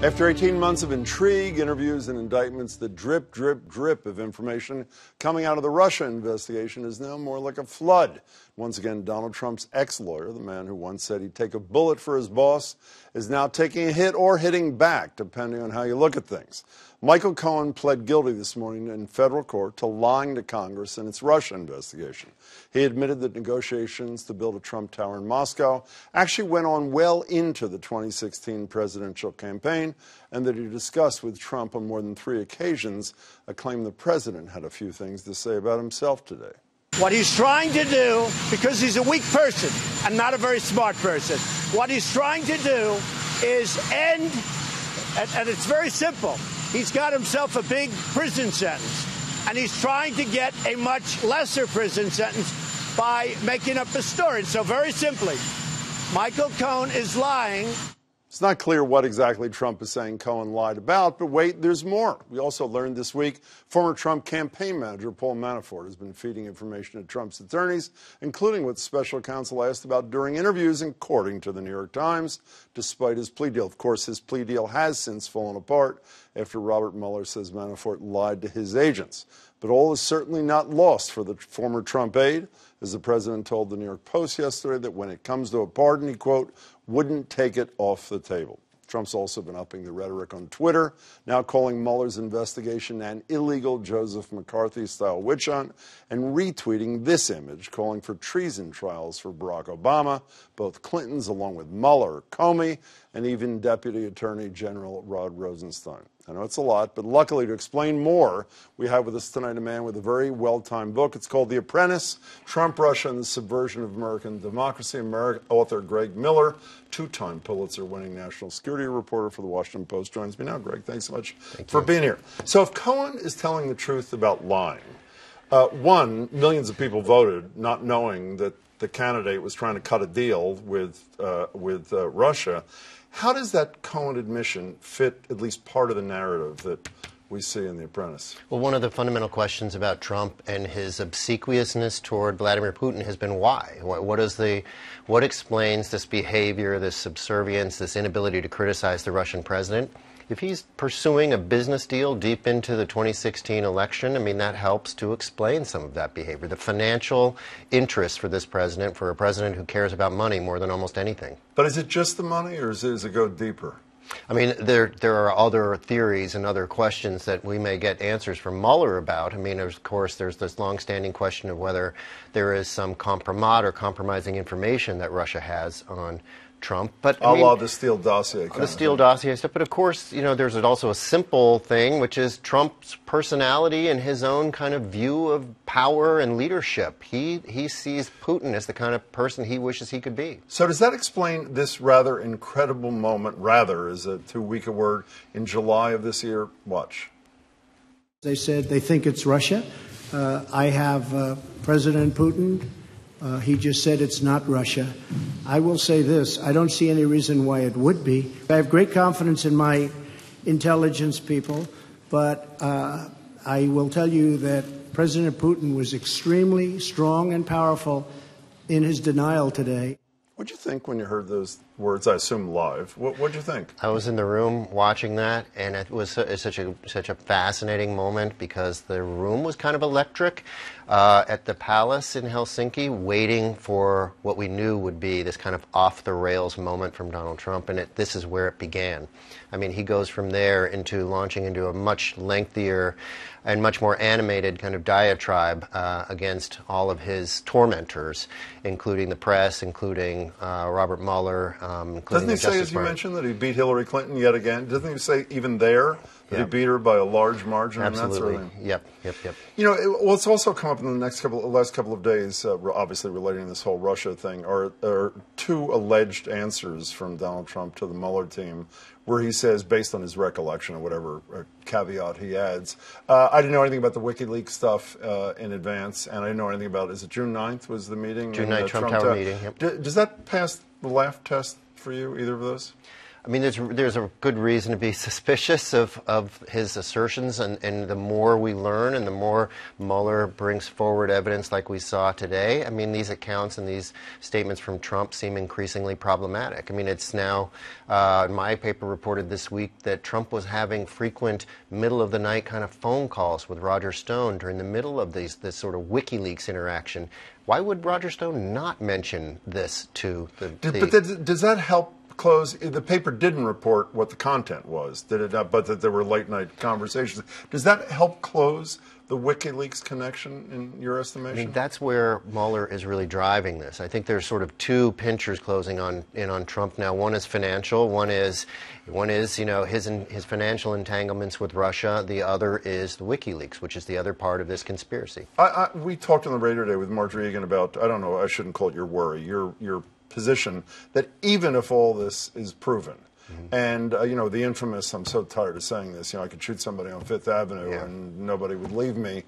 After 18 months of intrigue, interviews, and indictments, the drip, drip, drip of information coming out of the Russia investigation is now more like a flood. Once again, Donald Trump's ex-lawyer, the man who once said he'd take a bullet for his boss, is now taking a hit or hitting back, depending on how you look at things. Michael Cohen pled guilty this morning in federal court to lying to Congress in its Russia investigation. He admitted that negotiations to build a Trump Tower in Moscow actually went on well into the 2016 presidential campaign, and that he discussed with Trump on more than 3 occasions a claim the president had a few things to say about himself today. What he's trying to do, because he's a weak person and not a very smart person, what he's trying to do is end, and it's very simple. He's got himself a big prison sentence, and he's trying to get a much lesser prison sentence by making up a story. So very simply, Michael Cohen is lying. It's not clear what exactly Trump is saying Cohen lied about, but wait, there's more. We also learned this week former Trump campaign manager Paul Manafort has been feeding information to Trump's attorneys, including what special counsel asked about during interviews, according to the New York Times, despite his plea deal. Of course, his plea deal has since fallen apart after Robert Mueller says Manafort lied to his agents. But all is certainly not lost for the former Trump aide, as the president told the New York Post yesterday that when it comes to a pardon, he, quote, wouldn't take it off the table. Trump's also been upping the rhetoric on Twitter, now calling Mueller's investigation an illegal Joseph McCarthy-style witch hunt, and retweeting this image calling for treason trials for Barack Obama, both Clintons along with Mueller, Comey, and even Deputy Attorney General Rod Rosenstein. I know it's a lot, but luckily to explain more, we have with us tonight a man with a very well-timed book. It's called The Apprentice, Trump, Russia, and the Subversion of American Democracy. Author Greg Miller, 2-time Pulitzer-winning national security reporter for the Washington Post, joins me now. Greg, thanks so much for being here. So if Cohen is telling the truth about lying, millions of people voted not knowing that the candidate was trying to cut a deal with Russia. How does that Cohen admission fit at least part of the narrative that we see in The Apprentice? Well, one of the fundamental questions about Trump and his obsequiousness toward Vladimir Putin has been why. What explains this behavior, this subservience, this inability to criticize the Russian president? If he's pursuing a business deal deep into the 2016 election, I mean, that helps to explain some of that behavior. The financial interest for this president, for a president who cares about money more than almost anything. But is it just the money, or does it go deeper? I mean, there are other theories and other questions that we may get answers from Mueller about. I mean, of course, there's this long-standing question of whether there is some compromise or compromising information that Russia has on Trump, but a la the Steele dossier. The Steele dossier stuff, but of course, you know, there's also a simple thing, which is Trump's personality and his own kind of view of power and leadership. He sees Putin as the kind of person he wishes he could be. So does that explain this rather incredible moment? Rather is a too weak a word. In July of this year, watch. They said they think it's Russia. I have President Putin. He just said it's not Russia. I will say this. I don't see any reason why it would be. I have great confidence in my intelligence people, but I will tell you that President Putin was extremely strong and powerful in his denial today. What did you think when you heard those words, I assume live? What did you think? I was in the room watching that, and it was such a fascinating moment because the room was kind of electric at the palace in Helsinki, waiting for what we knew would be this kind of off-the-rails moment from Donald Trump, and this is where it began. I mean, he goes from there into launching into a much lengthier and much more animated kind of diatribe against all of his tormentors, including the press, including Robert Mueller, including Doesn't he say, as you mentioned, that he beat Hillary Clinton yet again? Doesn't he say even there that he beat her by a large margin? Absolutely. And that sort of Yep. You know, what's also come up in the last couple of days, obviously relating to this whole Russia thing, are 2 alleged answers from Donald Trump to the Mueller team, where he says, based on his recollection or whatever caveat he adds, I didn't know anything about the WikiLeaks stuff in advance, and I didn't know anything about, is it June 9th was the meeting? June 9th, Trump Tower meeting, yep. Does that pass the laugh test for you, either of those? I mean, there's a good reason to be suspicious of his assertions, and the more we learn and the more Mueller brings forward evidence like we saw today, I mean, these accounts and these statements from Trump seem increasingly problematic. I mean, it's now, my paper reported this week that Trump was having frequent middle-of-the-night kind of phone calls with Roger Stone during the middle of this sort of WikiLeaks interaction. Why would Roger Stone not mention this to the... But does that help close? The paper didn't report what the content was, did it not? But that there were late-night conversations. Does that help close the WikiLeaks connection, in your estimation? I mean, that's where Mueller is really driving this. I think there's sort of two pinchers closing in on Trump now. One is financial. One is his financial entanglements with Russia. The other is the WikiLeaks, which is the other part of this conspiracy. We talked on the radio today with Marjorie Egan about, I don't know, I shouldn't call it your worry, your position that even if all this is proven, and, the infamous, I'm so tired of saying this, I could shoot somebody on Fifth Avenue and nobody would leave me.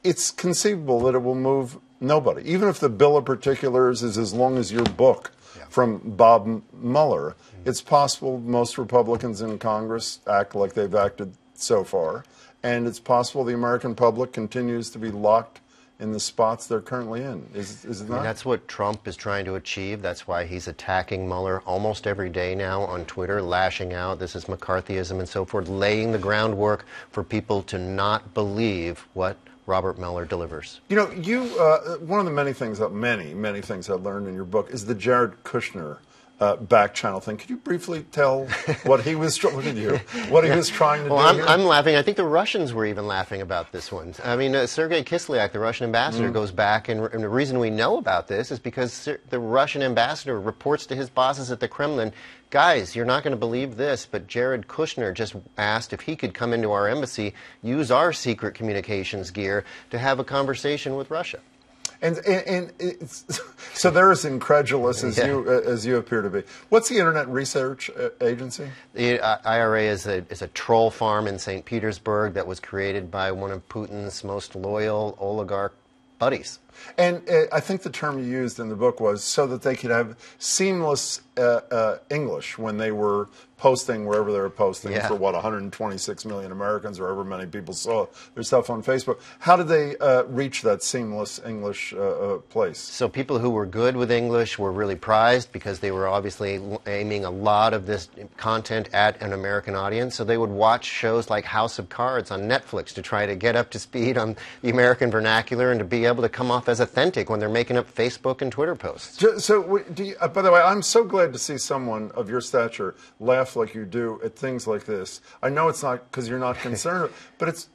It's conceivable that it will move nobody. Even if the bill of particulars is as long as your book from Bob Mueller, it's possible most Republicans in Congress act like they've acted so far. And it's possible the American public continues to be locked in the spots they're currently in. Is it not? I mean, that's what Trump is trying to achieve. That's why he's attacking Mueller almost every day now on Twitter, lashing out. This is McCarthyism and so forth, laying the groundwork for people to not believe what Robert Mueller delivers. One of the many things I learned in your book is the Jared Kushner back channel thing. Could you briefly tell what he was trying to do? Well, I'm laughing. I think the Russians were even laughing about this one. I mean, Sergei Kislyak, the Russian ambassador, goes back, and the reason we know about this is because the Russian ambassador reports to his bosses at the Kremlin, guys, you're not going to believe this, but Jared Kushner just asked if he could come into our embassy, use our secret communications gear to have a conversation with Russia. And so they're as incredulous as you appear to be. What's the Internet Research Agency? The IRA is a troll farm in St. Petersburg that was created by one of Putin's most loyal oligarch buddies. And I think the term you used in the book was so that they could have seamless English when they were posting wherever they were posting for, 126 million Americans or however many people saw their stuff on Facebook. How did they reach that seamless English place? So people who were good with English were really prized because they were obviously aiming a lot of this content at an American audience. So they would watch shows like House of Cards on Netflix to try to get up to speed on the American vernacular and to be able to come off as authentic when they're making up Facebook and Twitter posts. So, by the way, I'm so glad to see someone of your stature laugh like you do at things like this. I know it's not because you're not concerned, but it's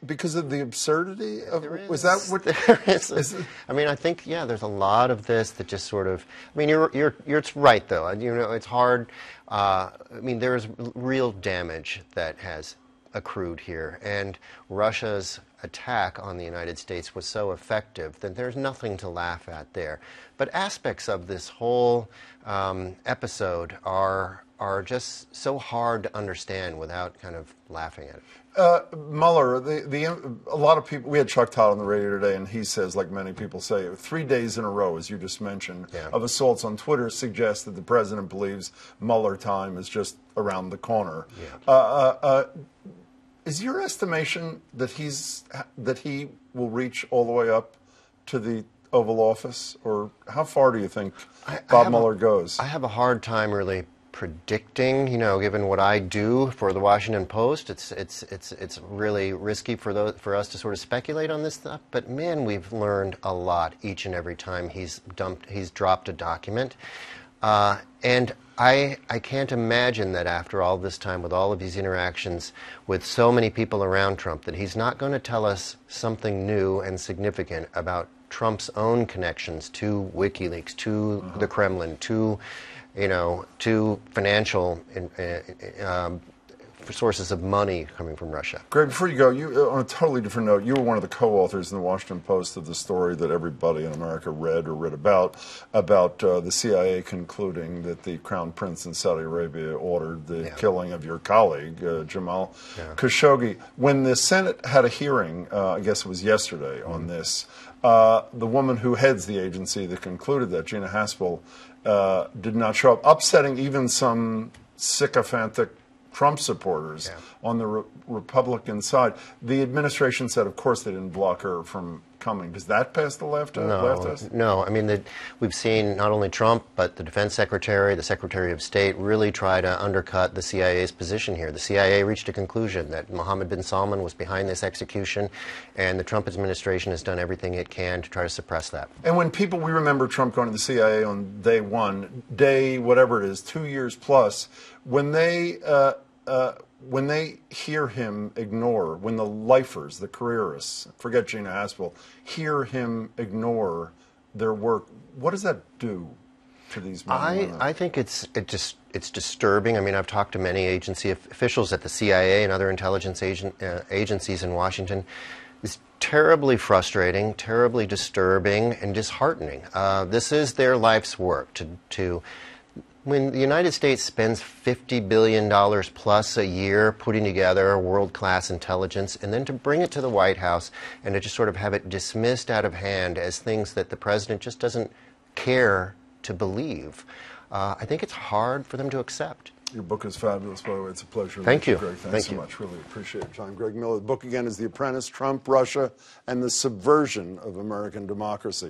because of the absurdity of. Was that what there is? I mean, I think there's a lot of this that just sort of. I mean, you're right though. It's hard. I mean, there's real damage that has accrued here, and Russia's attack on the United States was so effective that there's nothing to laugh at there. But aspects of this whole episode are just so hard to understand without kind of laughing at it. Mueller, a lot of people, we had Chuck Todd on the radio today, and he says, like many people say, 3 days in a row, as you just mentioned, of assaults on Twitter suggests that the president believes Mueller time is just around the corner. Is your estimation that he will reach all the way up to the Oval Office, or how far do you think Bob Mueller goes? I have a hard time really predicting. Given what I do for the Washington Post, it's really risky for us to sort of speculate on this stuff. But man, we've learned a lot each and every time he's dropped a document, and I can't imagine that after all this time, with all of these interactions with so many people around Trump, that he's not going to tell us something new and significant about Trump's own connections to WikiLeaks, to the Kremlin, to financial sources of money coming from Russia. Greg, before you go, on a totally different note, you were one of the co-authors in the Washington Post of the story that everybody in America read about the CIA concluding that the Crown Prince in Saudi Arabia ordered the killing of your colleague, Jamal Khashoggi. When the Senate had a hearing, I guess it was yesterday, on this, the woman who heads the agency that concluded that, Gina Haspel, did not show up, upsetting even some sycophantic Trump supporters on the Republican side. The administration said, of course, they didn't block her from coming. Does that pass the leftist? No. I mean, we've seen not only Trump, but the defense secretary, the secretary of state really try to undercut the CIA's position here. The CIA reached a conclusion that Mohammed bin Salman was behind this execution, and the Trump administration has done everything it can to try to suppress that. And when we remember Trump going to the CIA on day one, day whatever it is, 2 years plus, when they hear him ignore, when the lifers, the careerists, forget Gina Haspel, hear him ignore their work, what does that do to these men and women? I think it's disturbing. I mean, I've talked to many agency officials at the CIA and other intelligence agencies in Washington. It's terribly frustrating, terribly disturbing, and disheartening. This is their life's work to when the United States spends $50 billion plus a year putting together world-class intelligence, and then to bring it to the White House and to just sort of have it dismissed out of hand as things that the president just doesn't care to believe, I think it's hard for them to accept. Your book is fabulous, by the way. It's a pleasure. Thank you. Greg. Thanks so much. Really appreciate your time. Greg Miller. The book again is The Apprentice, Trump, Russia, and the Subversion of American Democracy.